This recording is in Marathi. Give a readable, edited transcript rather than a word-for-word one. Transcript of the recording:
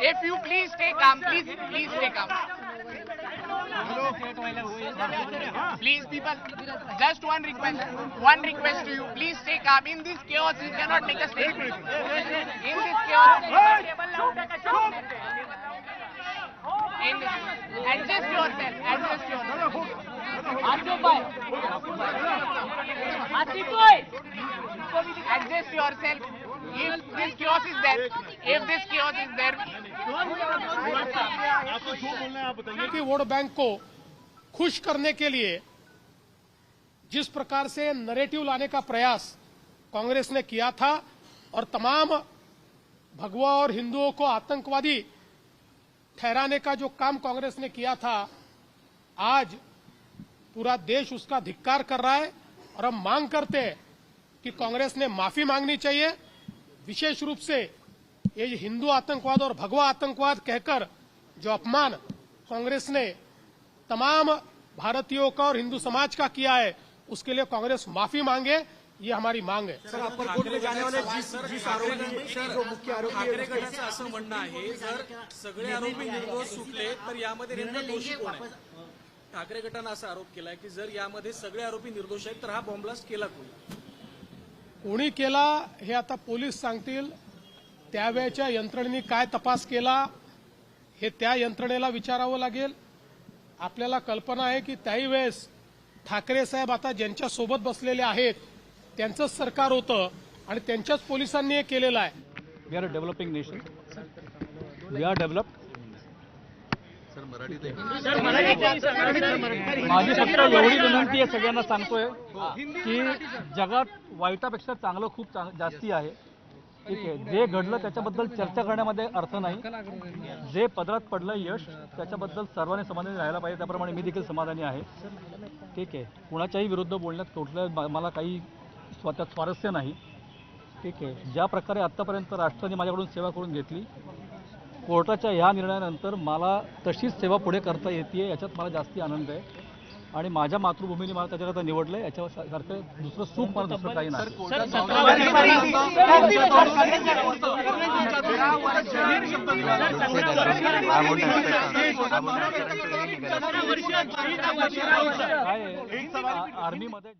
If you please stay calm, please stay calm. Please, people, just one request to you. Please stay calm. In this chaos, you cannot make a statement. In this chaos, adjust yourself. Adjust yourself. If this chaos is there, आपको जो बोलना है आप बताइए कि वोट बैंक को खुश करने के लिए जिस प्रकार से नैरेटिव लाने का प्रयास कांग्रेस ने किया था और तमाम भगवा और हिंदुओं को आतंकवादी ठहराने का जो काम कांग्रेस ने किया था, आज पूरा देश उसका धिक्कार कर रहा है और हम मांग करते हैं कि कांग्रेस ने माफी मांगनी चाहिए। विशेष रूप से ये हिंदू आतंकवाद और भगवा आतंकवाद कहकर जो अपमान कांग्रेस ने तमाम भारतीयों का और हिंदू समाज का किया है, उसके लिए कांग्रेस माफी मांगे, ये हमारी मांग है। सर, अप्पर कोर्ट में जाने वाले जिस आरोपी जो मुख्य आरोपी ठाकरे गटाचं असं म्हणणं आहे, जर सगळे आरोपी निर्दोष सुटले तर यामध्ये नेमका दोषी कोण आहे? ठाकरे गटानं असा आरोप केलाय की जर यामध्ये सगळे आरोपी निर्दोष आहेत तर हा बॉम्ब ब्लास्ट केला कोणी केला हे आता पोलीस सांगतील। त्यावेळच्या यंत्रणेने काय तपास केला हे त्या यंत्रणेला विचारावं लागेल। आपल्याला कल्पना आहे की त्याही वेळेस ठाकरे साहेब आता ज्यांच्या सोबत बसलेले आहेत त्यांचंच सरकार होतं आणि त्यांच्याच पोलिसांनी हे केलेलं आहे। We are a developing nation, we are developed. माझी फक्त एवढी विनंती आहे, सगळ्यांना सांगतोय की जगात वाईटापेक्षा चांगलं खूप जास्ती आहे। ठीक आहे, जे घडलं त्याच्याबद्दल चर्चा करण्यामध्ये अर्थ नाही। जे पदरात पडलं यश, त्याच्याबद्दल सर्वांनी समाधानी राहायला पाहिजे। त्याप्रमाणे मी देखील समाधानी आहे। ठीक आहे, कुणाच्याही विरुद्ध बोलण्यात कुठलं मला काही स्वतः स्वारस्य नाही। ठीक आहे, ज्या प्रकारे आतापर्यंत राष्ट्राने माझ्याकडून सेवा करून घेतली, कोर्टाच्या ह्या निर्णयानंतर मला तशीच सेवा पुढे करता येते, याच्यात मला जास्ती आनंद आहे। आणि माझ्या मातृभूमीने मला त्याच्याकरता निवडलंय, याच्यासारखं दुसरं सुख मला दुसरं काही नाही। काय आर्मीमध्ये